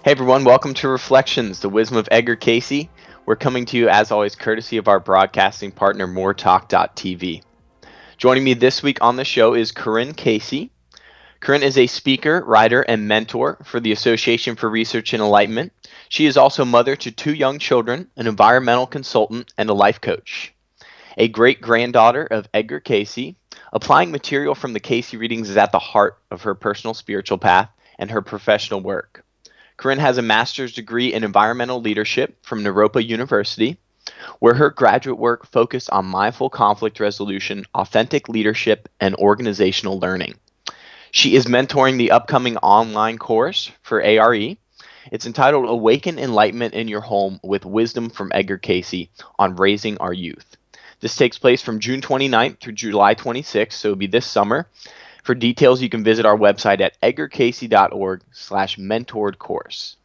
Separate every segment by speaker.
Speaker 1: Hey everyone, welcome to Reflections, the Wisdom of Edgar Cayce. We're coming to you as always courtesy of our broadcasting partner moretalk.tv. Joining me this week on the show is Corinne Cayce. Corinne is a speaker, writer, and mentor for the Association for Research and Enlightenment. She is also mother to 2 young children, an environmental consultant, and a life coach. A great-granddaughter of Edgar Cayce, applying material from the Cayce Readings is at the heart of her personal spiritual path and her professional work. Corinne has a master's degree in environmental leadership from Naropa University, where her graduate work focused on mindful conflict resolution, authentic leadership, and organizational learning. She is mentoring the upcoming online course for A.R.E. It's entitled Awaken, Enlightenment in Your Home with Wisdom from Edgar Cayce on Raising Our Youth. This takes place from June 29th through July 26th, so it'll be this summer. For details, you can visit our website at edgarcayce.org/mentored course.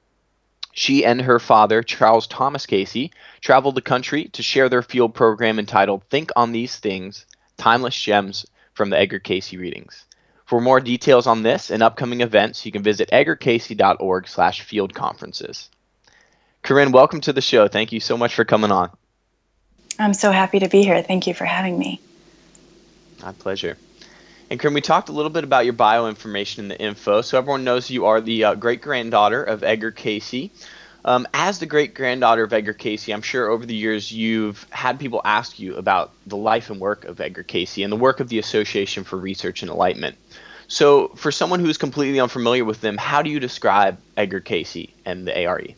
Speaker 1: She and her father, Charles Thomas Cayce, traveled the country to share their field program entitled Think on These Things, Timeless Gems from the Edgar Cayce Readings. For more details on this and upcoming events, you can visit edgarcayce.org/field conferences. Corinne, welcome to the show. Thank you so much for coming on.
Speaker 2: I'm so happy to be here. Thank you for having me.
Speaker 1: My pleasure. And Corinne, we talked a little bit about your bio information in the info, so everyone knows you are the great-granddaughter of Edgar Cayce. As the great-granddaughter of Edgar Cayce, I'm sure over the years you've had people ask you about the life and work of Edgar Cayce and the work of the Association for Research and Enlightenment. So for someone who's completely unfamiliar with them, how do you describe Edgar Cayce and the A.R.E?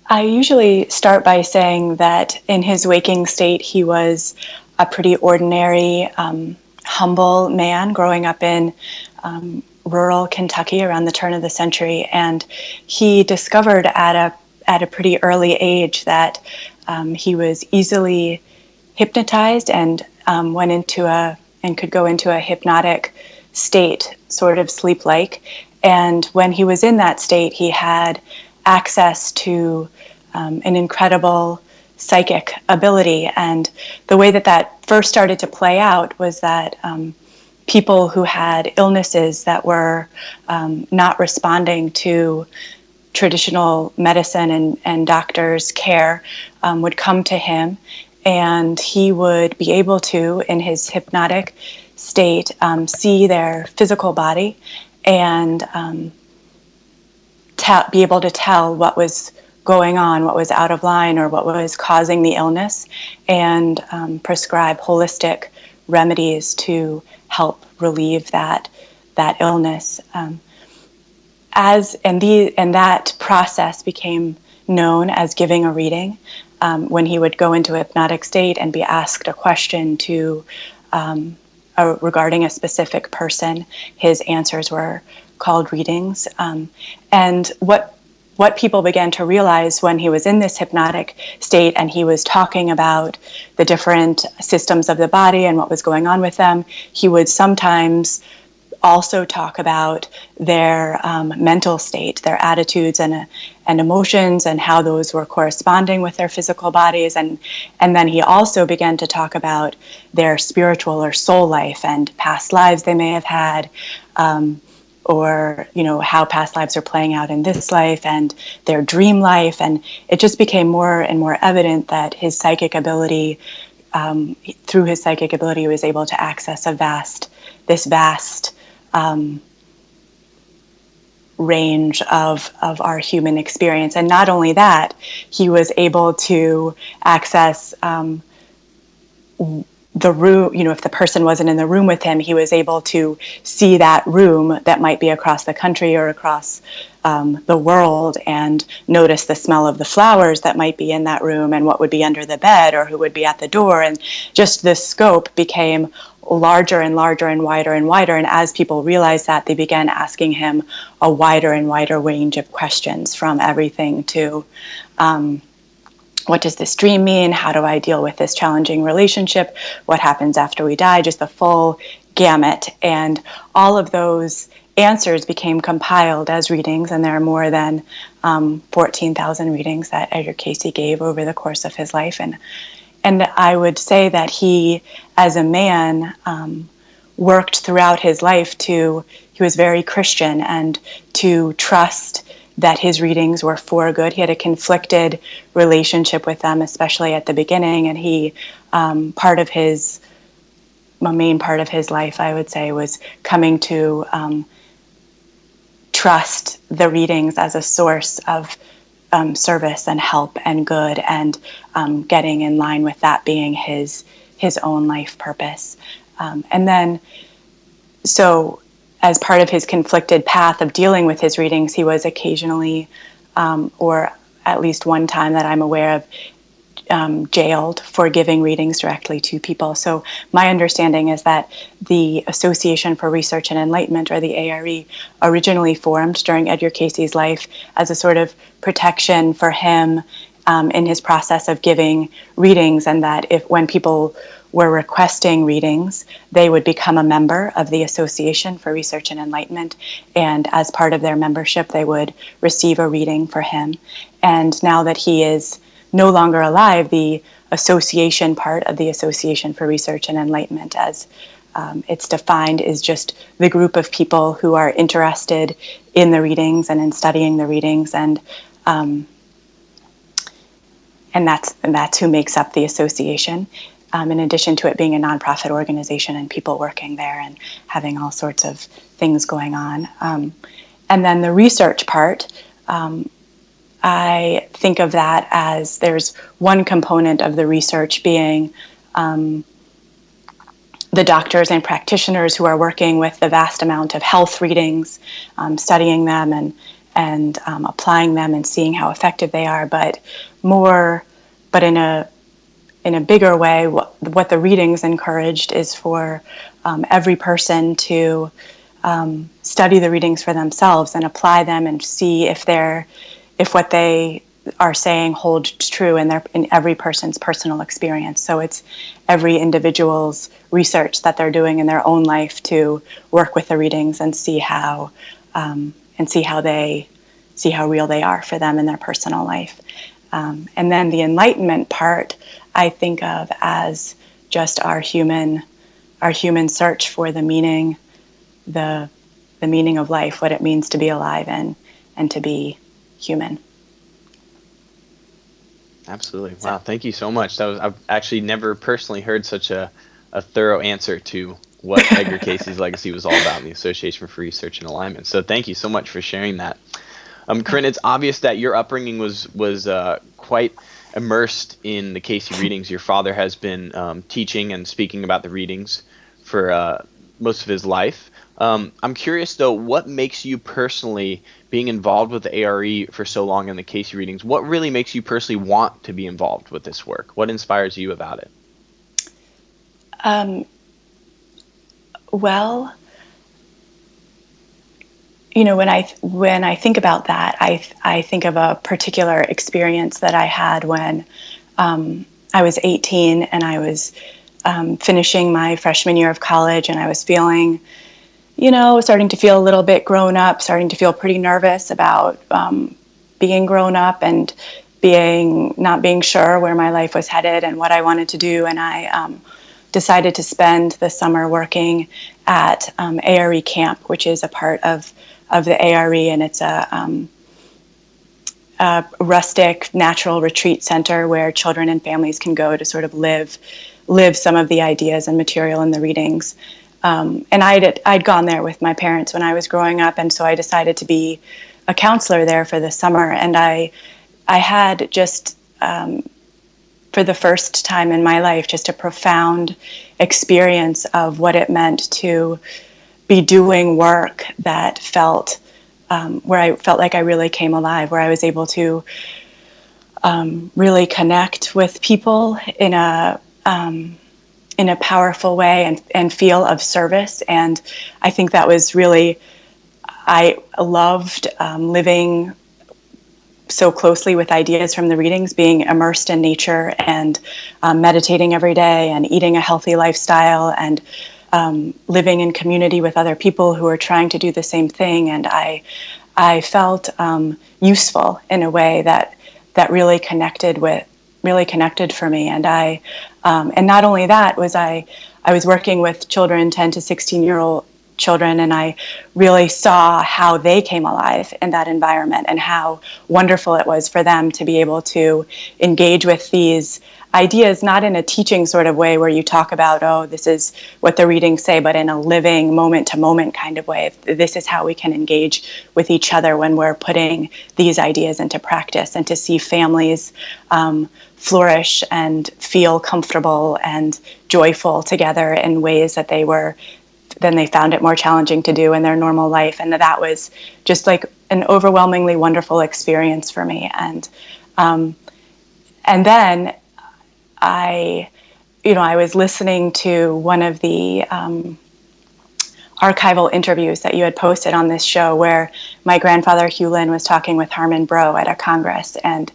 Speaker 2: I usually start by saying that in his waking state, he was a pretty ordinary, humble man growing up in rural Kentucky around the turn of the century. And he discovered at a pretty early age that he was easily hypnotized and could go into a hypnotic state, sort of sleep-like. And when he was in that state, he had access to an incredible psychic ability. And the way that first started to play out was that people who had illnesses that were not responding to traditional medicine and doctors' care would come to him, and he would be able to, in his hypnotic state, see their physical body and be able to tell what was going on, what was out of line, or what was causing the illness, and prescribe holistic remedies to help relieve that illness. That process became known as giving a reading. When he would go into a hypnotic state and be asked a question regarding a specific person, his answers were called readings. And what people began to realize when he was in this hypnotic state and he was talking about the different systems of the body and what was going on with them, he would sometimes also talk about their mental state, their attitudes and emotions, and how those were corresponding with their physical bodies. And then he also began to talk about their spiritual or soul life and past lives they may have had, or how past lives are playing out in this life and their dream life. And it just became more and more evident that his psychic ability, through his psychic ability, he was able to access this vast range of our human experience. And not only that, he was able to access the room, if the person wasn't in the room with him, he was able to see that room that might be across the country or across the world, and notice the smell of the flowers that might be in that room and what would be under the bed or who would be at the door. And just the scope became larger and larger and wider and wider. And as people realized that, they began asking him a wider and wider range of questions, from everything to what does this dream mean? How do I deal with this challenging relationship? What happens after we die? Just the full gamut. And all of those answers became compiled as readings, and there are more than 14,000 readings that Edgar Cayce gave over the course of his life. And I would say that he, as a man, worked throughout his life he was very Christian, and to trust that his readings were for good. He had a conflicted relationship with them, especially at the beginning, and a main part of his life, I would say, was coming to trust the readings as a source of service and help and good, and getting in line with that being his own life purpose. And then, so as part of his conflicted path of dealing with his readings, he was occasionally, or at least one time that I'm aware of, jailed for giving readings directly to people. So my understanding is that the Association for Research and Enlightenment, or the A.R.E, originally formed during Edgar Cayce's life as a sort of protection for him in his process of giving readings, and that when people were requesting readings, they would become a member of the Association for Research and Enlightenment, and as part of their membership, they would receive a reading for him. And now that he is no longer alive, the association part of the Association for Research and Enlightenment, as it's defined, is just the group of people who are interested in the readings and in studying the readings, and that's who makes up the association. In addition to it being a nonprofit organization and people working there and having all sorts of things going on. And then the research part, I think of that as there's one component of the research being the doctors and practitioners who are working with the vast amount of health readings, studying them and applying them and seeing how effective they are. But in a bigger way, what the readings encouraged is for every person to study the readings for themselves and apply them and see if what they are saying holds true in every person's personal experience. So it's every individual's research that they're doing in their own life to work with the readings and see how real they are for them in their personal life. And then the enlightenment part, I think of as just our human search for the meaning, the meaning of life, what it means to be alive and to be human.
Speaker 1: Absolutely. Wow. Thank you so much. I've actually never personally heard such a thorough answer to what Edgar Cayce's legacy was all about in the Association for Research and Alignment. So thank you so much for sharing that. Corinne, it's obvious that your upbringing was quite immersed in the Cayce readings. Your father has been teaching and speaking about the readings for most of his life. I'm curious, though, what makes you personally, being involved with the A.R.E for so long in the Cayce readings, what really makes you personally want to be involved with this work? What inspires you about it?
Speaker 2: Well, when I think about that, I think of a particular experience that I had when I was 18 and I was finishing my freshman year of college, and I was feeling, starting to feel a little bit grown up, starting to feel pretty nervous about being grown up and not being sure where my life was headed and what I wanted to do. And I decided to spend the summer working at A.R.E camp, which is a part of the A.R.E, and it's a rustic natural retreat center where children and families can go to sort of live some of the ideas and material in the readings. And I'd gone there with my parents when I was growing up, and so I decided to be a counselor there for the summer. And I had just, for the first time in my life, just a profound experience of what it meant to be doing work that felt, where I felt like I really came alive, where I was able to really connect with people in a powerful way and feel of service. And I think that was really, I loved living so closely with ideas from the readings, being immersed in nature and meditating every day and eating a healthy lifestyle and living in community with other people who are trying to do the same thing. And I felt useful in a way that really connected with really connected for me. And and not only that, I was working with children, 10 to 16-year-old children, and I really saw how they came alive in that environment and how wonderful it was for them to be able to engage with these ideas, not in a teaching sort of way where you talk about, oh, this is what the readings say, but in a living moment to moment kind of way. This is how we can engage with each other when we're putting these ideas into practice, and to see families flourish and feel comfortable and joyful together in ways that they found it more challenging to do in their normal life. And that was just like an overwhelmingly wonderful experience for me. And then I was listening to one of the archival interviews that you had posted on this show, where my grandfather Hugh Lynn was talking with Harmon Brough at a congress, and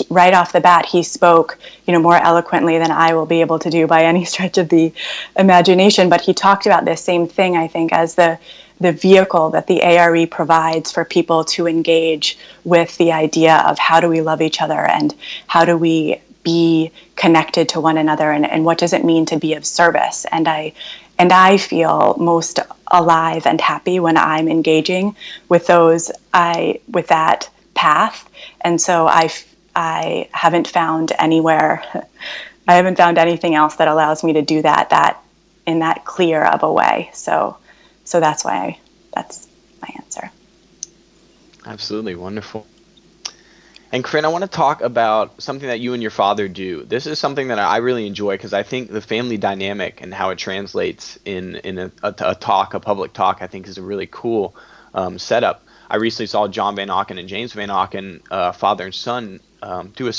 Speaker 2: right off the bat he spoke, more eloquently than I will be able to do by any stretch of the imagination. But he talked about this same thing, I think, as the vehicle that the A.R.E provides for people to engage with the idea of how do we love each other, and how do we be connected to one another, and what does it mean to be of service. And I feel most alive and happy when I'm engaging with with that path. And so I haven't found anywhere, I haven't found anything else that allows me to do that in that clear of a way. So that's my answer.
Speaker 1: Absolutely wonderful. And Corinne, I want to talk about something that you and your father do. This is something that I really enjoy, because I think the family dynamic and how it translates in a public talk, I think is a really cool setup. I recently saw John Van Auken and James Van Auken, father and son, do a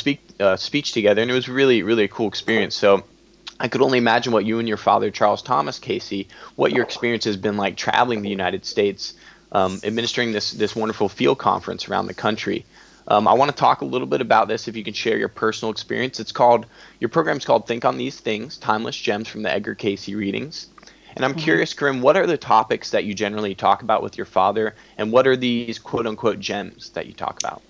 Speaker 1: speech together, and it was really, really a cool experience. So I could only imagine what you and your father, Charles Thomas Cayce, what your experience has been like traveling the United States, administering this wonderful field conference around the country. I want to talk a little bit about this, if you can share your personal experience. Your program's called Think on These Things, Timeless Gems from the Edgar Cayce Readings. And I'm curious, Corinne, what are the topics that you generally talk about with your father, and what are these quote-unquote gems that you talk about?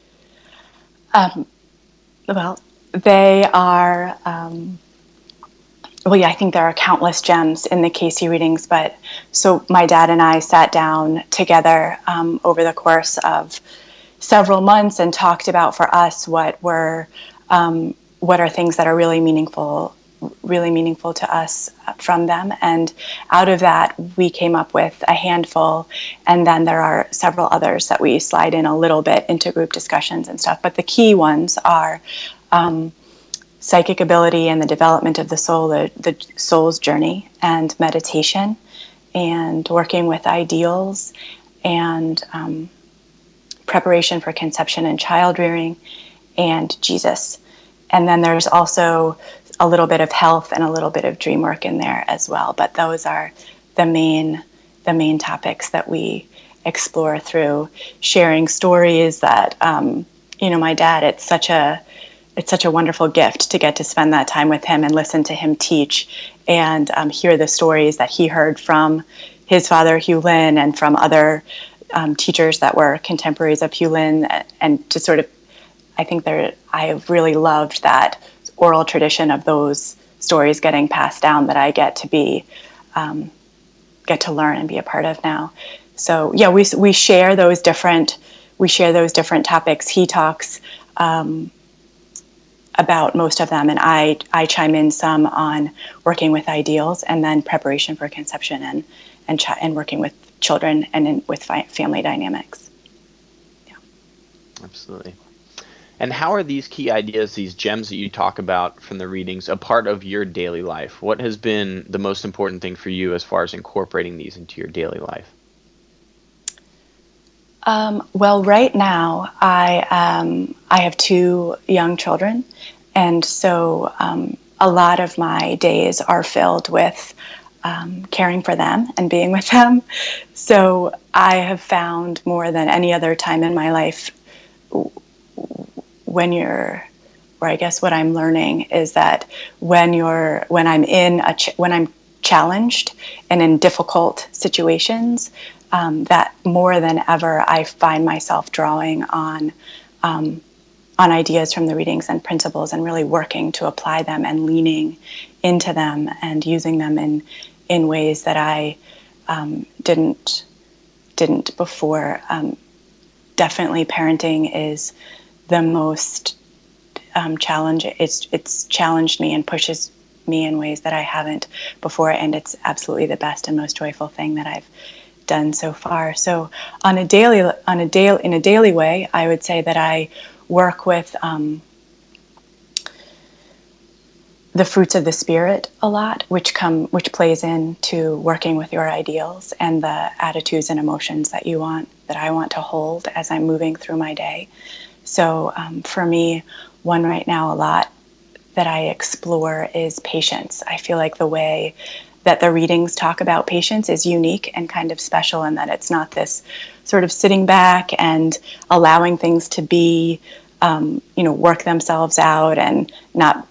Speaker 2: Well, they are, I think there are countless gems in the Cayce readings, but so my dad and I sat down together over the course of several months and talked about, for us, what are things that are really meaningful to us from them. And out of that, we came up with a handful, and then there are several others that we slide in a little bit into group discussions and stuff. But the key ones are psychic ability and the development of the soul, the soul's journey, and meditation, and working with ideals, and preparation for conception and child rearing, and Jesus. And then there's also a little bit of health and a little bit of dream work in there as well. But those are the main topics that we explore through sharing stories that, my dad, it's such a wonderful gift to get to spend that time with him and listen to him teach, and hear the stories that he heard from his father, Hugh Lynn, and from other teachers that were contemporaries of Hugh Lynn, and to sort of, I have really loved that oral tradition of those stories getting passed down that I get to learn and be a part of now. So yeah, we share those different topics. He talks about most of them, and I chime in some on working with ideals, and then preparation for conception, and working with children, and with family dynamics. Yeah.
Speaker 1: Absolutely. And how are these key ideas, these gems that you talk about from the readings, a part of your daily life? What has been the most important thing for you as far as incorporating these into your daily life?
Speaker 2: Well, right now I have two young children, and so a lot of my days are filled with caring for them and being with them. So I have found, more than any other time in my life, or I guess what I'm learning is that when I'm challenged and in difficult situations, that more than ever I find myself drawing on on ideas from the readings and principles, and really working to apply them and leaning into them and using them in ways that I didn't before. Definitely, parenting is the most challenge. It's challenged me and pushes me in ways that I haven't before, and it's absolutely the best and most joyful thing that I've done so far. So in a daily way, I would say that I work with the fruits of the spirit a lot, which plays into working with your ideals and the attitudes and emotions that I want to hold as I'm moving through my day. So for me, one right now a lot that I explore is patience. I feel like the way that the readings talk about patience is unique and kind of special, in that it's not this sort of sitting back and allowing things to be, work themselves out and not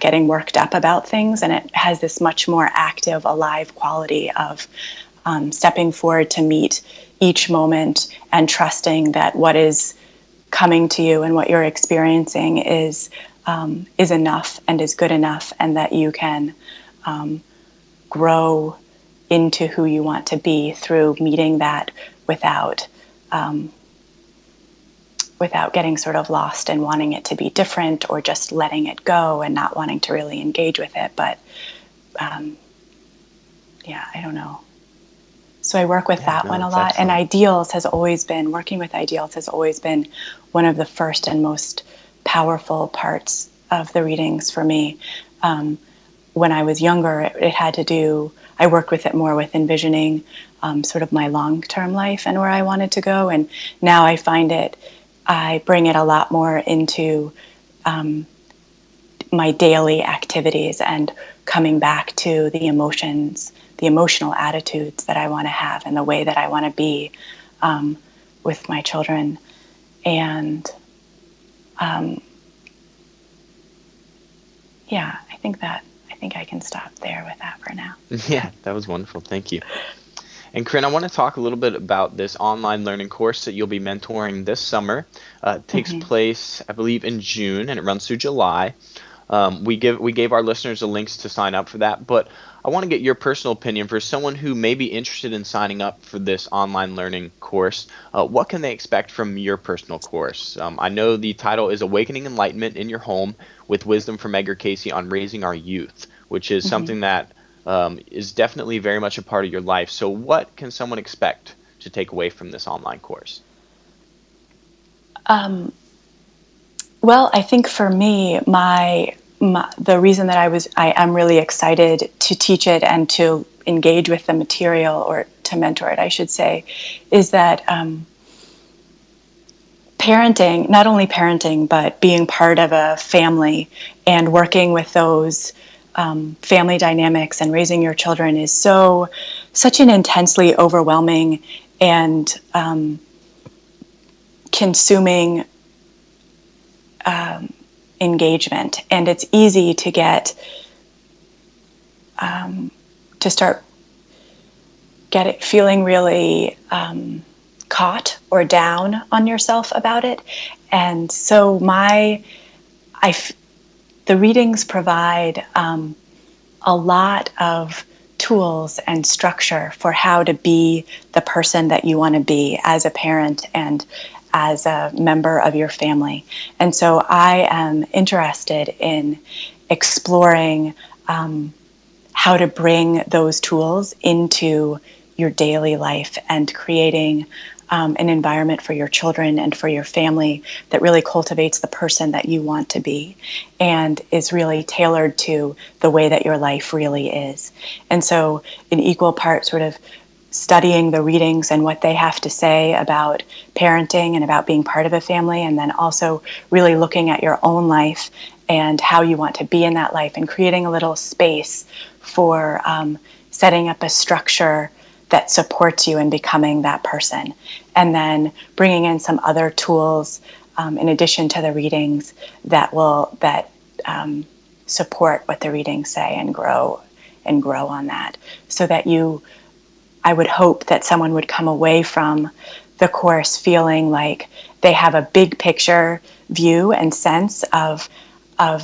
Speaker 2: getting worked up about things. And it has this much more active, alive quality of stepping forward to meet each moment and trusting that what is coming to you and what you're experiencing is enough and is good enough, and that you can grow into who you want to be through meeting that without getting sort of lost and wanting it to be different, or just letting it go and not wanting to really engage with it. But I don't know. So I work with that one a lot. And working with ideals has always been one of the first and most powerful parts of the readings for me. When I was younger, I worked with it more with envisioning sort of my long-term life and where I wanted to go. And now I bring it a lot more into my daily activities and coming back to the emotional attitudes that I want to have and the way that I want to be with my children. And I think I can stop there with that for now.
Speaker 1: Yeah, that was wonderful. Thank you. And Corinne, I want to talk a little bit about this online learning course that you'll be mentoring this summer. It takes place, I believe, in June, and it runs through July. We gave our listeners the links to sign up for that, but I want to get your personal opinion for someone who may be interested in signing up for this online learning course. What can they expect from your personal course? I know the title is Awakening Enlightenment in Your Home with Wisdom from Edgar Cayce on Raising Our Youth, which is something that is definitely very much a part of your life. So what can someone expect to take away from this online course?
Speaker 2: Well, I think for me, the reason that I'm really excited to teach it and to engage with the material, or to mentor it, I should say, is that parenting, not only parenting, but being part of a family and working with those family dynamics and raising your children is such an intensely overwhelming and consuming engagement. And it's easy to get feeling really caught or down on yourself about it. And so the readings provide a lot of tools and structure for how to be the person that you want to be as a parent and as a member of your family. And so I am interested in exploring how to bring those tools into your daily life and creating an environment for your children and for your family that really cultivates the person that you want to be and is really tailored to the way that your life really is. And so in equal part, sort of studying the readings and what they have to say about parenting and about being part of a family, and then also really looking at your own life and how you want to be in that life and creating a little space for setting up a structure that supports you in becoming that person. And then bringing in some other tools in addition to the readings that support what the readings say and grow on that, so that I would hope that someone would come away from the course feeling like they have a big picture view and sense of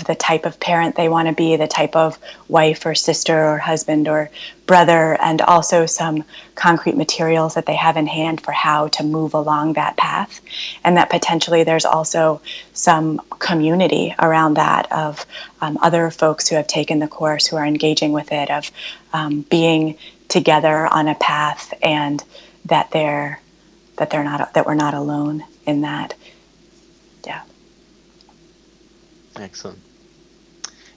Speaker 2: the type of parent they want to be, the type of wife or sister or husband or brother, and also some concrete materials that they have in hand for how to move along that path. And that potentially there's also some community around that of other folks who have taken the course, who are engaging with it, of being together on a path, and that we're not alone in that. Yeah.
Speaker 1: Excellent.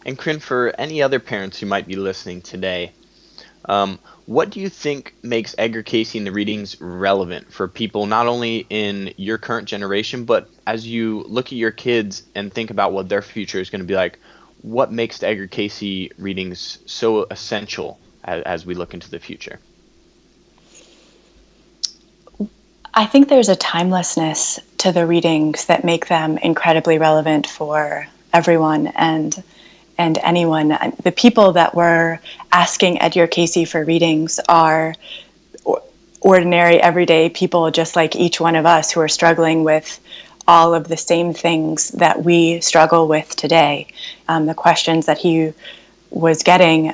Speaker 1: And Corinne, for any other parents who might be listening today, what do you think makes Edgar Cayce and the readings relevant for people not only in your current generation, but as you look at your kids and think about what their future is going to be like? What makes the Edgar Cayce readings so essential as we look into the future?
Speaker 2: I think there's a timelessness to the readings that make them incredibly relevant for everyone and anyone. The people that were asking Edgar Cayce for readings are ordinary, everyday people, just like each one of us, who are struggling with all of the same things that we struggle with today. The questions that he was getting,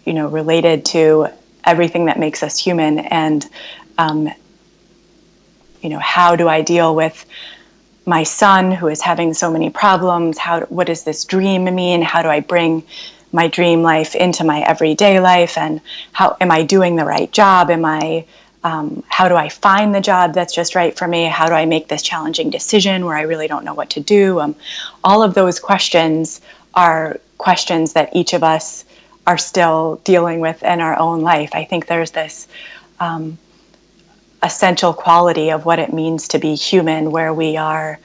Speaker 2: related to everything that makes us human, and how do I deal with my son who is having so many problems? What does this dream mean? How do I bring my dream life into my everyday life? And how am I doing the right job? How do I find the job that's just right for me? How do I make this challenging decision where I really don't know what to do? All of those questions are questions that each of us are still dealing with in our own life. I think there's this essential quality of what it means to be human, where we are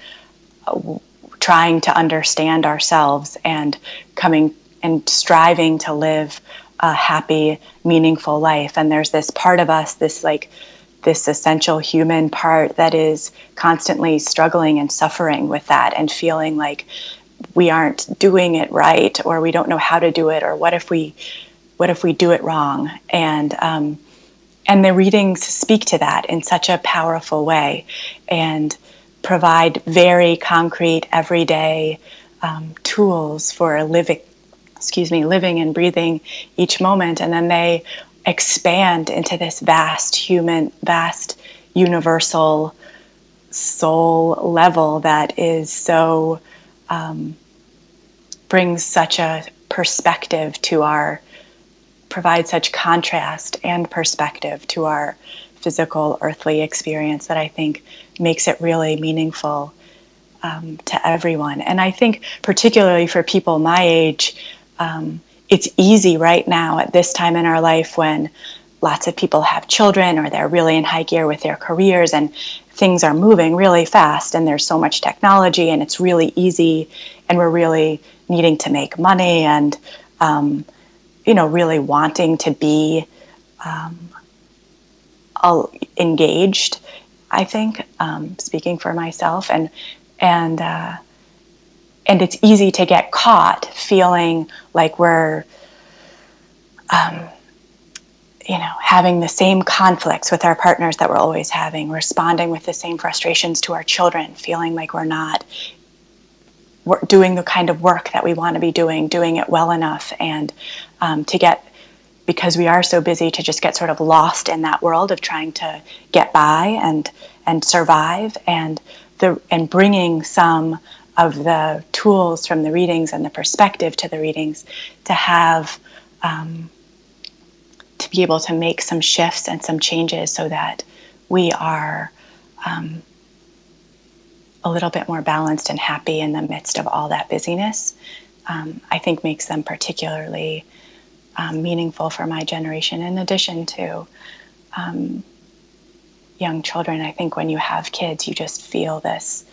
Speaker 2: trying to understand ourselves and coming and striving to live a happy, meaningful life. And there's this part of us, this essential human part, that is constantly struggling and suffering with that, and feeling like we aren't doing it right, or we don't know how to do it, or what if we do it wrong? And the readings speak to that in such a powerful way, and provide very concrete, everyday tools for living and breathing each moment. And then they expand into this vast universal soul level that is so brings such a perspective to provide such contrast and perspective to our physical earthly experience, that I think makes it really meaningful to everyone. And I think particularly for people my age, it's easy right now at this time in our life, when lots of people have children, or they're really in high gear with their careers, and things are moving really fast, and there's so much technology, and it's really easy, and we're really needing to make money, and really wanting to be engaged, I think, speaking for myself, and it's easy to get caught feeling like we're having the same conflicts with our partners that we're always having, responding with the same frustrations to our children, feeling like we're not doing the kind of work that we want to be doing it well enough, and because we are so busy, to just get sort of lost in that world of trying to get by and survive, and bringing some of the tools from the readings and the perspective to the readings to have to be able to make some shifts and some changes, so that we are a little bit more balanced and happy in the midst of all that busyness, I think makes them particularly meaningful for my generation. In addition to young children, I think when you have kids, you just feel this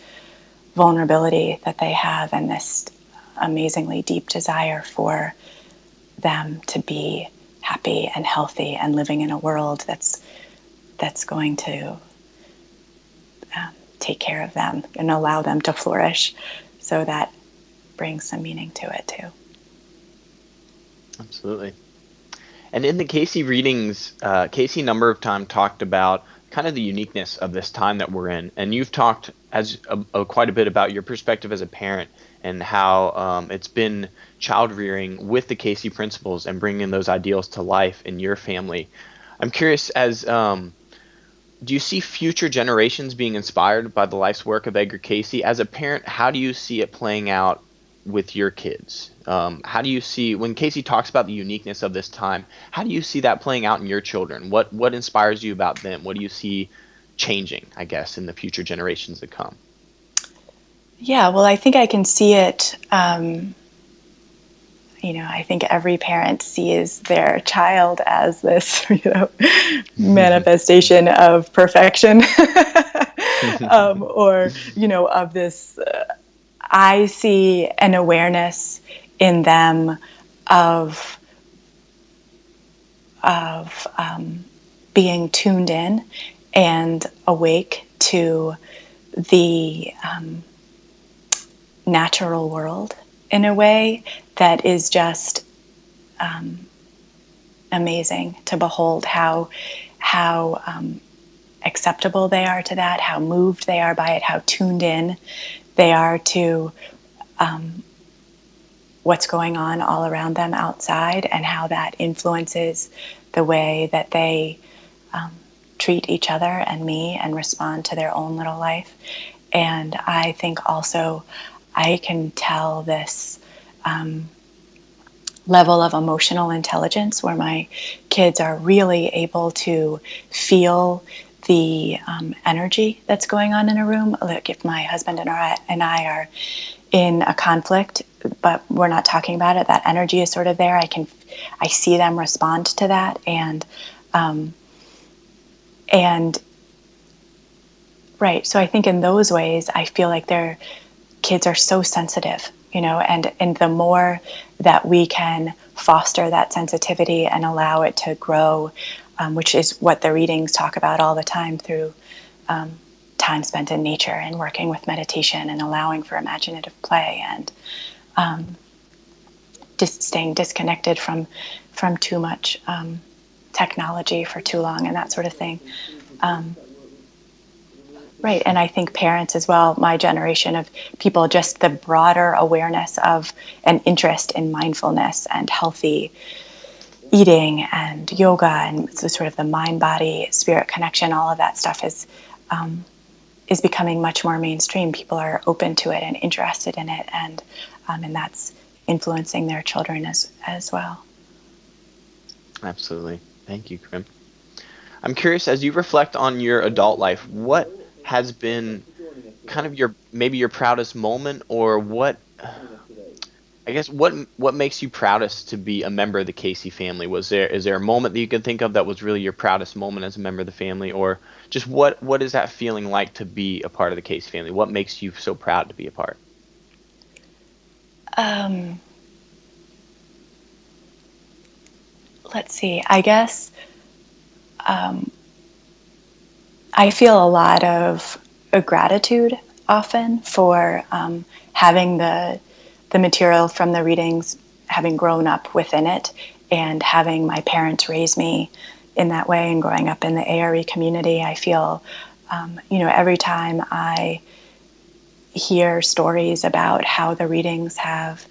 Speaker 2: vulnerability that they have, and this amazingly deep desire for them to be happy and healthy and living in a world that's going to take care of them and allow them to flourish. So that brings some meaning to it too.
Speaker 1: Absolutely. And in the Cayce readings, Cayce a number of times talked about kind of the uniqueness of this time that we're in. And you've talked as quite a bit about your perspective as a parent and how it's been child rearing with the Cayce principles and bringing those ideals to life in your family. I'm curious, as do you see future generations being inspired by the life's work of Edgar Cayce? As a parent, how do you see it playing out with your kids? How do you see when Cayce talks about the uniqueness of this time? How do you see that playing out in your children? What inspires you about them? What do you see changing, I guess, in the future generations to come?
Speaker 2: Yeah, well, I think I can see it. I think every parent sees their child as this, manifestation of perfection, or, of this. I see an awareness in them of being tuned in and awake to the natural world in a way that is just amazing to behold. How acceptable they are to that, how moved they are by it, how tuned in they are to what's going on all around them outside, and how that influences the way that they treat each other and me and respond to their own little life. And I think also I can tell this level of emotional intelligence where my kids are really able to feel the energy that's going on in a room. Like if my husband and I are in a conflict, but we're not talking about it, that energy is sort of there. I see them respond to that, and right. So I think in those ways, I feel like their kids are so sensitive, and the more that we can foster that sensitivity and allow it to grow, which is what the readings talk about all the time through time spent in nature and working with meditation and allowing for imaginative play and just staying disconnected from too much technology for too long and that sort of thing. Right, and I think parents as well, my generation of people, just the broader awareness of an interest in mindfulness and healthy eating and yoga and so sort of the mind body spirit connection, all of that stuff is becoming much more mainstream. People are open to it and interested in it, and that's influencing their children as well.
Speaker 1: Absolutely. Thank you, Corinne. I'm curious, as you reflect on your adult life, what has been kind of your proudest moment, or what I guess what makes you proudest to be a member of the Cayce family? Is there a moment that you can think of that was really your proudest moment as a member of the family, or just what is that feeling like to be a part of the Cayce family? What makes you so proud to be a part?
Speaker 2: Um, let's see. I guess I feel a lot of gratitude often for having the material from the readings, having grown up within it, and having my parents raise me in that way, and growing up in the A.R.E community. I feel, every time I hear stories about how the readings have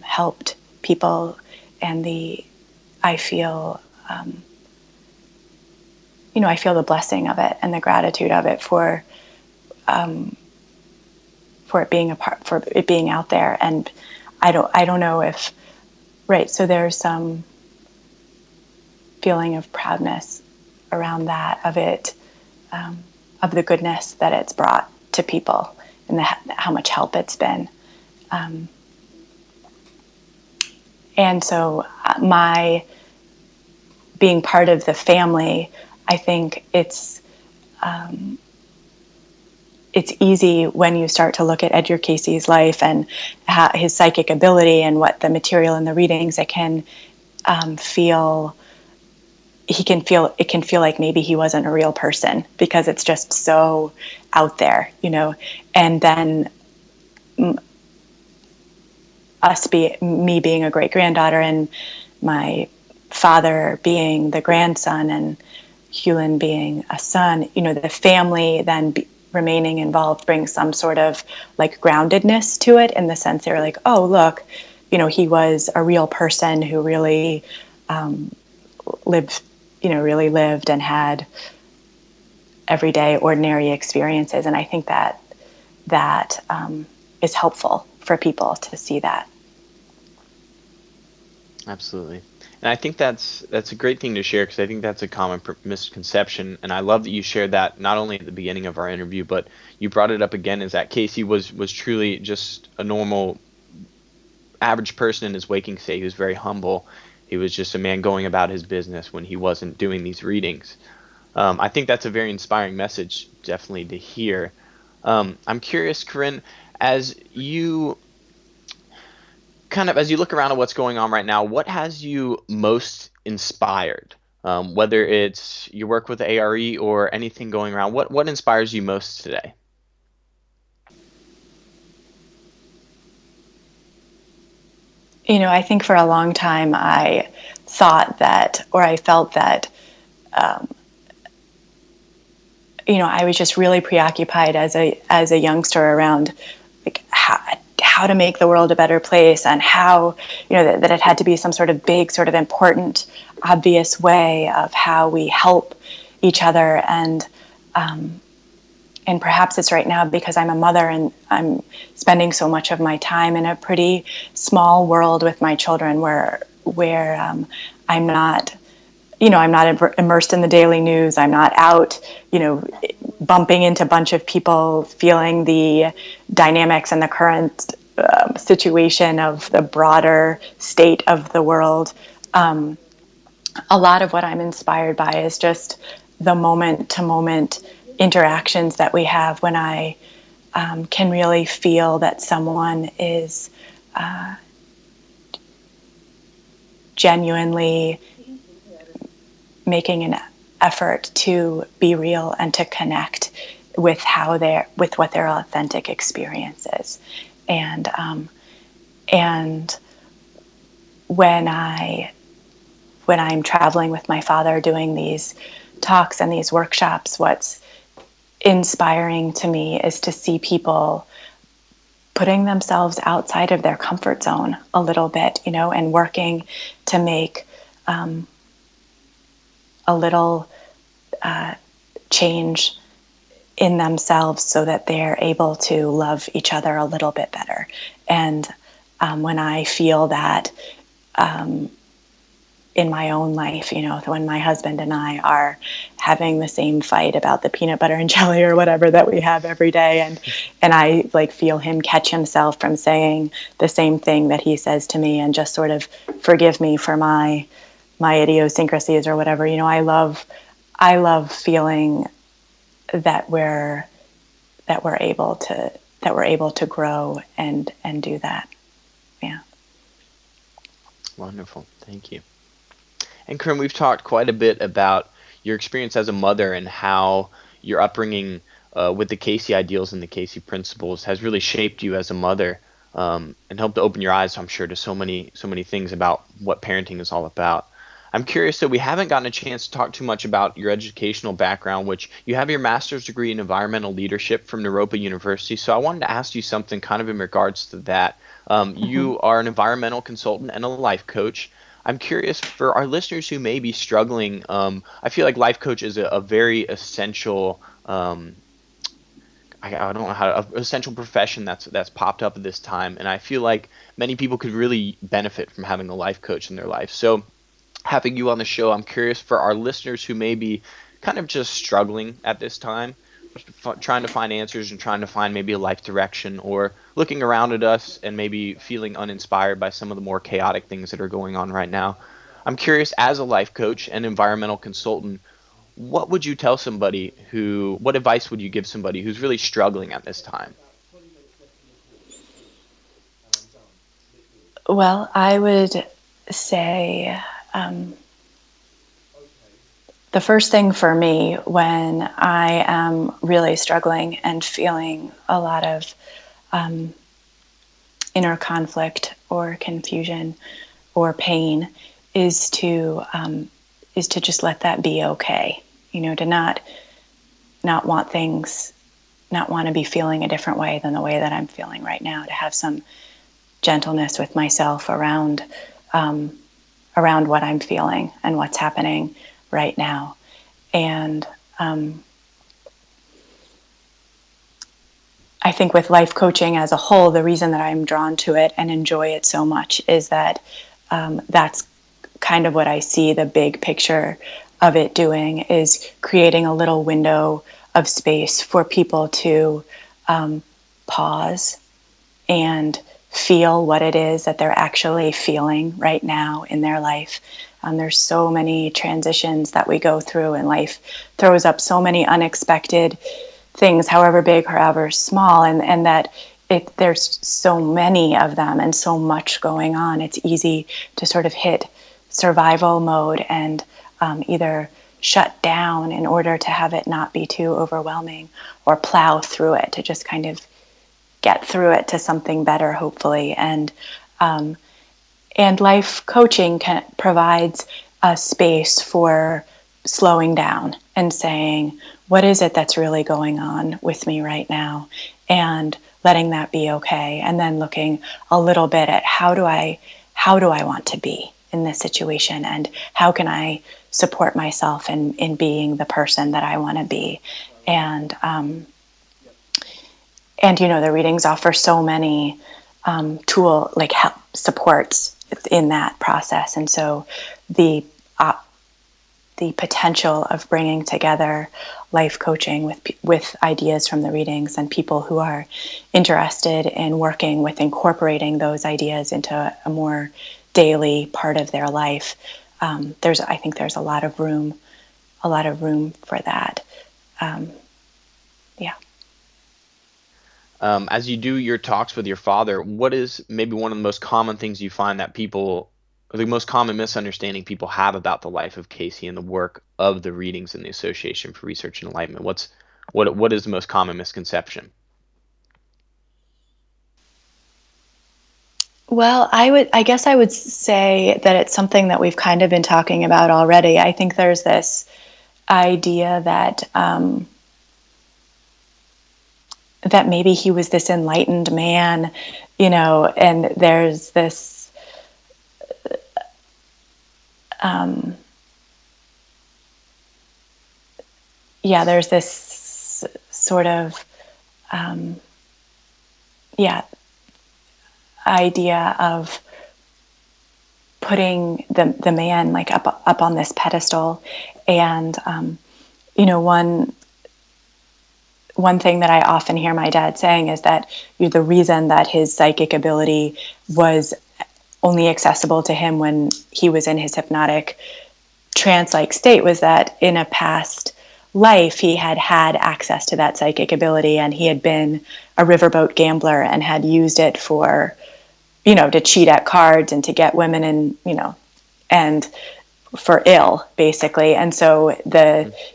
Speaker 2: helped people, and I feel. I feel the blessing of it and the gratitude of it for it being for it being out there. And I don't know if right. So there's some feeling of proudness around that, of it, of the goodness that it's brought to people, and how much help it's been. And so my being part of the family, I think it's easy when you start to look at Edgar Cayce's life and his psychic ability and what the material in the readings, it can feel it can feel like maybe he wasn't a real person, because it's just so out there, and then me being a great-granddaughter and my father being the grandson, and Hewlin being a son, the family then remaining involved brings some sort of like groundedness to it, in the sense they're like, oh, look, he was a real person who really lived, really lived and had everyday ordinary experiences. And I think that is helpful for people to see that.
Speaker 1: Absolutely. And I think that's a great thing to share, because I think that's a common misconception. And I love that you shared that not only at the beginning of our interview, but you brought it up again, is that Cayce was truly just a normal, average person in his waking state. He was very humble. He was just a man going about his business when he wasn't doing these readings. I think that's a very inspiring message, definitely, to hear. I'm curious, Corinne, as you as you look around at what's going on right now, what has you most inspired? Whether it's your work with A.R.E or anything going around, what inspires you most today?
Speaker 2: I think for a long time I thought that, or I felt that, I was just really preoccupied as a youngster around like how to make the world a better place, and how that it had to be some sort of big, sort of important, obvious way of how we help each other. And perhaps it's right now because I'm a mother and I'm spending so much of my time in a pretty small world with my children, where I'm not, I'm not immersed in the daily news. I'm not out, bumping into a bunch of people, feeling the dynamics and the current situation of the broader state of the world. A lot of what I'm inspired by is just the moment to moment interactions that we have, when I can really feel that someone is genuinely making an effort to be real and to connect with with what their authentic experience is. And um, and when I'm traveling with my father doing these talks and these workshops, what's inspiring to me is to see people putting themselves outside of their comfort zone a little bit, and working to make a little change in themselves so that they're able to love each other a little bit better. And when I feel that in my own life, when my husband and I are having the same fight about the peanut butter and jelly or whatever that we have every day, and I like feel him catch himself from saying the same thing that he says to me, and just sort of forgive me for my idiosyncrasies or whatever. I love feeling that we're able to grow and do that. Yeah.
Speaker 1: Wonderful. Thank you. And Corinne, we've talked quite a bit about your experience as a mother, and how your upbringing with the Cayce ideals and the Cayce principles has really shaped you as a mother, and helped to open your eyes, I'm sure, to so many things about what parenting is all about. I'm curious, that we haven't gotten a chance to talk too much about your educational background, which you have your master's degree in environmental leadership from Naropa University. So I wanted to ask you something kind of in regards to that.
Speaker 2: Mm-hmm.
Speaker 1: You are an environmental consultant and a life coach. I'm curious, for our listeners who may be struggling. I feel like life coach is a very essential. I don't know how essential profession that's popped up at this time, and I feel like many people could really benefit from having a life coach in their life. So, having you on the show, I'm curious, for our listeners who may be kind of just struggling at this time, trying to find answers and trying to find maybe a life direction, or looking around at us and maybe feeling uninspired by some of the more chaotic things that are going on right now. I'm curious, as a life coach and environmental consultant, what would you tell somebody what advice would you give somebody who's really struggling at this time?
Speaker 2: Well, I would say, um, the first thing for me when I am really struggling and feeling a lot of inner conflict or confusion or pain is to just let that be okay. to not want things, not want to be feeling a different way than the way that I'm feeling right now, to have some gentleness with myself around what I'm feeling and what's happening right now. And I think with life coaching as a whole, the reason that I'm drawn to it and enjoy it so much is that that's kind of what I see the big picture of it doing, is creating a little window of space for people to pause and feel what it is that they're actually feeling right now in their life. There's so many transitions that we go through, and life throws up so many unexpected things, however big or however small, and that there's so many of them and so much going on. It's easy to sort of hit survival mode and either shut down in order to have it not be too overwhelming, or plow through it to just kind of get through it to something better, hopefully. And life coaching provides a space for slowing down and saying, what is it that's really going on with me right now? And letting that be okay. And then looking a little bit at how do I want to be in this situation? And how can I support myself in being the person that I want to be? And the readings offer so many help supports in that process. And so the potential of bringing together life coaching with ideas from the readings, and people who are interested in working with incorporating those ideas into a more daily part of their life, I think there's a lot of room for that. Yeah.
Speaker 1: As you do your talks with your father, what is maybe one of the most common things you find that people, or the most common misunderstanding people have about the life of Cayce and the work of the readings in the Association for Research and Enlightenment? What is the most common misconception?
Speaker 2: Well, I guess I would say that it's something that we've kind of been talking about already. I think there's this idea that maybe he was this enlightened man, and there's this there's this sort of idea of putting the man like up on this pedestal. And one thing that I often hear my dad saying is that the reason that his psychic ability was only accessible to him when he was in his hypnotic trance-like state was that in a past life he had access to that psychic ability, and he had been a riverboat gambler and had used it for to cheat at cards and to get women, and for ill, basically. And so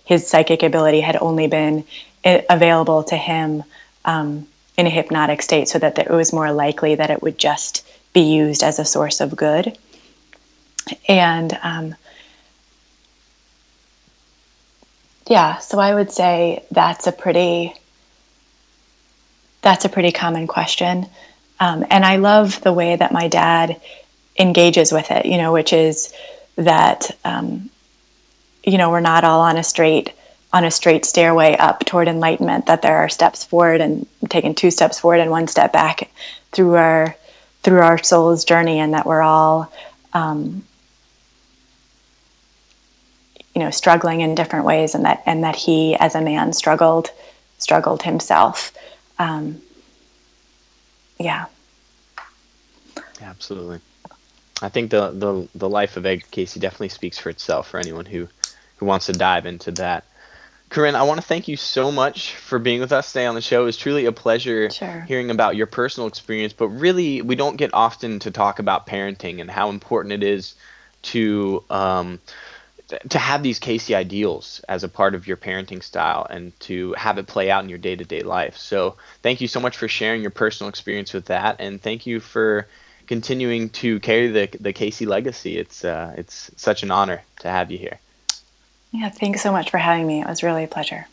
Speaker 2: his psychic ability had only been available to him in a hypnotic state, so that it was more likely that it would just be used as a source of good. And so I would say that's a pretty common question. And I love the way that my dad engages with it, which is that, we're not all on a straight stairway up toward enlightenment, that there are steps forward, and taking 2 steps forward and 1 step back through our soul's journey, and that we're all, struggling in different ways, and that he, as a man, struggled himself. Yeah.
Speaker 1: Absolutely. I think the life of Edgar Cayce definitely speaks for itself for anyone who wants to dive into that. Corinne, I want to thank you so much for being with us today on the show. It was truly a pleasure
Speaker 2: Sure.
Speaker 1: hearing about your personal experience, but really we don't get often to talk about parenting and how important it is to have these Cayce ideals as a part of your parenting style, and to have it play out in your day-to-day life. So thank you so much for sharing your personal experience with that, and thank you for continuing to carry the Cayce legacy. It's such an honor to have you here.
Speaker 2: Yeah, thanks so much for having me. It was really a pleasure.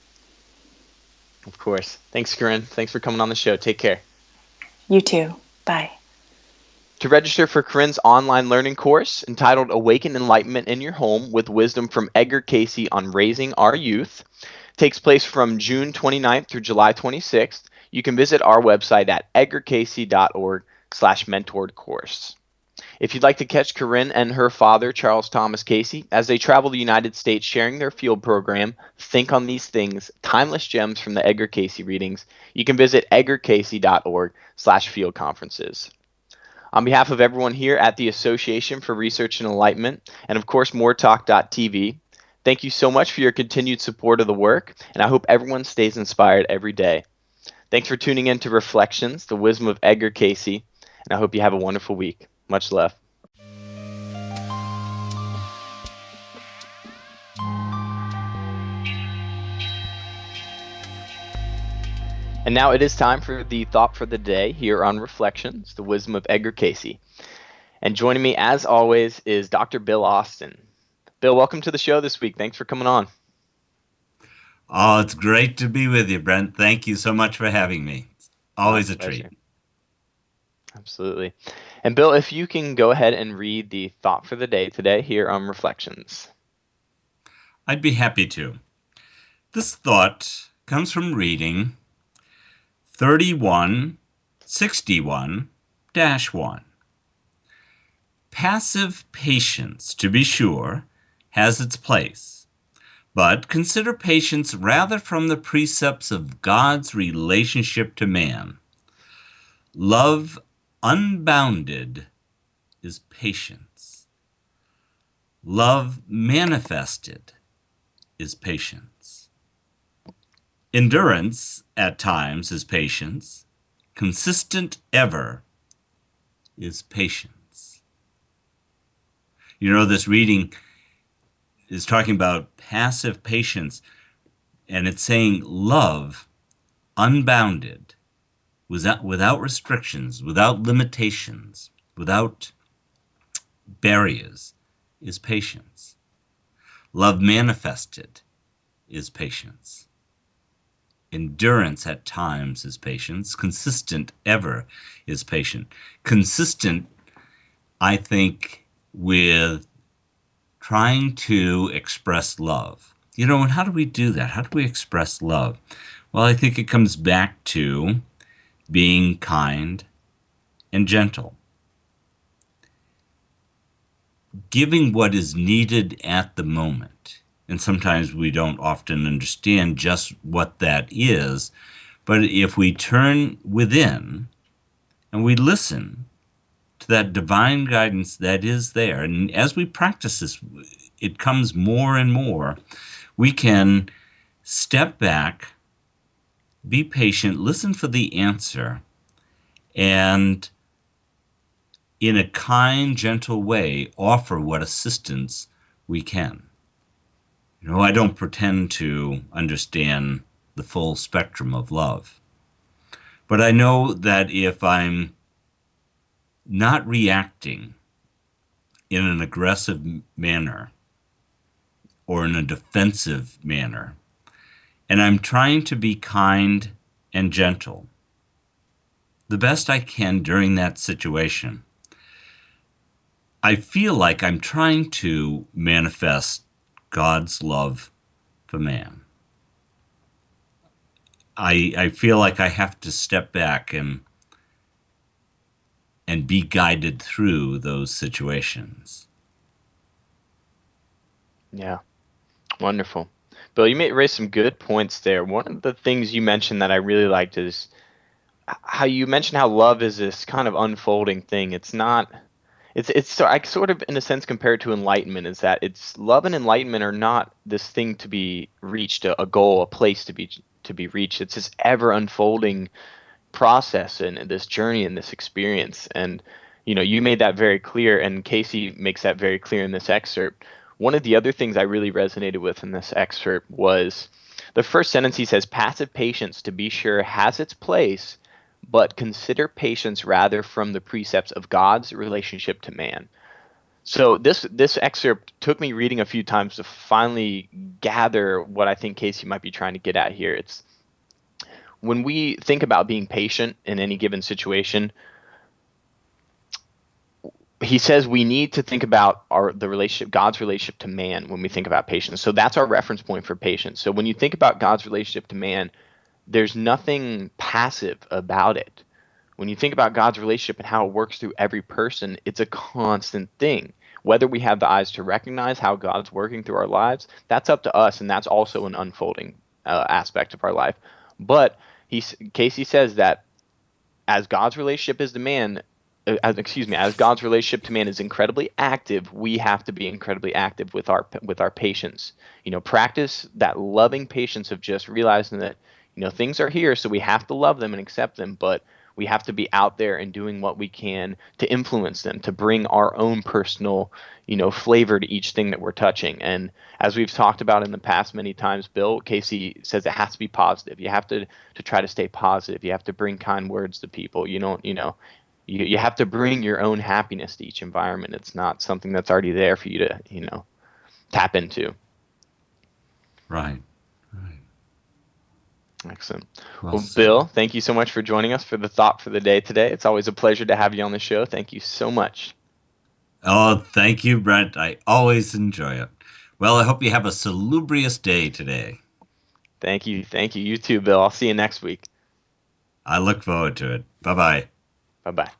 Speaker 1: Of course. Thanks, Corinne. Thanks for coming on the show. Take care.
Speaker 2: You too. Bye.
Speaker 1: To register for Corinne's online learning course entitled Awaken Enlightenment in Your Home with Wisdom from Edgar Cayce on Raising Our Youth, takes place from June 29th through July 26th. You can visit our website at edgarcayce.org/mentored course. If you'd like to catch Corinne and her father, Charles Thomas Cayce, as they travel the United States sharing their field program, Think on These Things, Timeless Gems from the Edgar Cayce Readings, you can visit edgarcayce.org/field conferences. On behalf of everyone here at the Association for Research and Enlightenment, and of course moretalk.tv, thank you so much for your continued support of the work, and I hope everyone stays inspired every day. Thanks for tuning in to Reflections, the Wisdom of Edgar Cayce, and I hope you have a wonderful week. Much love. And now it is time for the thought for the day here on Reflections, the Wisdom of Edgar Cayce. And joining me, as always, is Dr. Bill Austin. Bill, welcome to the show this week. Thanks for coming on.
Speaker 3: Oh, it's great to be with you, Brent. Thank you so much for having me. It's always a treat.
Speaker 1: Absolutely. And Bill, if you can go ahead and read the thought for the day today here on Reflections.
Speaker 3: I'd be happy to. This thought comes from reading 3161-1. Passive patience, to be sure, has its place, but consider patience rather from the precepts of God's relationship to man. Love unbounded is patience. Love manifested is patience. Endurance at times is patience. Consistent ever is patience. You know, this reading is talking about passive patience, and it's saying love unbounded, without restrictions, without limitations, without barriers, is patience. Love manifested is patience. Endurance at times is patience. Consistent ever is patient. Consistent, I think, with trying to express love. You know, and how do we do that? How do we express love? Well, I think it comes back to being kind and gentle. Giving what is needed at the moment. And sometimes we don't often understand just what that is. But if we turn within and we listen to that divine guidance that is there, and as we practice this, it comes more and more, we can step back, be patient, listen for the answer, and in a kind, gentle way, offer what assistance we can. You know, I don't pretend to understand the full spectrum of love, but I know that if I'm not reacting in an aggressive manner or in a defensive manner, and I'm trying to be kind and gentle, the best I can during that situation, I feel like I'm trying to manifest God's love for man. I feel like I have to step back and be guided through those situations.
Speaker 1: Yeah, wonderful. Bill, you raised some good points there. One of the things you mentioned that I really liked is how you mentioned how love is this kind of unfolding thing. It's not. It's so I sort of in a sense compare it to enlightenment, is that it's love and enlightenment are not this thing to be reached, a goal, a place to be reached. It's this ever unfolding process and this journey and this experience. And you know, you made that very clear, and Cayce makes that very clear in this excerpt. One of the other things I really resonated with in this excerpt was the first sentence. He says, passive patience, to be sure, has its place, but consider patience rather from the precepts of God's relationship to man. So this excerpt took me reading a few times to finally gather what I think Cayce might be trying to get at here. It's when we think about being patient in any given situation, he says we need to think about God's relationship to man when we think about patience. So that's our reference point for patience. So when you think about God's relationship to man, there's nothing passive about it. When you think about God's relationship and how it works through every person, it's a constant thing. Whether we have the eyes to recognize how God's working through our lives, that's up to us, and that's also an unfolding aspect of our life. But Cayce says that as God's relationship is to man, as God's relationship to man is incredibly active, we have to be incredibly active with our patience. Practice that loving patience of just realizing that things are here, so we have to love them and accept them, but we have to be out there and doing what we can to influence them, to bring our own personal, flavor to each thing that we're touching. And as we've talked about in the past many times, Bill Cayce says it has to be positive. You have to try to stay positive. You have to bring kind words to people. You have to bring your own happiness to each environment. It's not something that's already there for you to, tap into.
Speaker 3: Right.
Speaker 1: Excellent. Well, Bill, thank you so much for joining us for the thought for the day today. It's always a pleasure to have you on the show. Thank you so much.
Speaker 3: Oh, thank you, Brent. I always enjoy it. Well, I hope you have a salubrious day today.
Speaker 1: Thank you. You too, Bill. I'll see you next week.
Speaker 3: I look forward to it. Bye-bye.
Speaker 1: Bye-bye.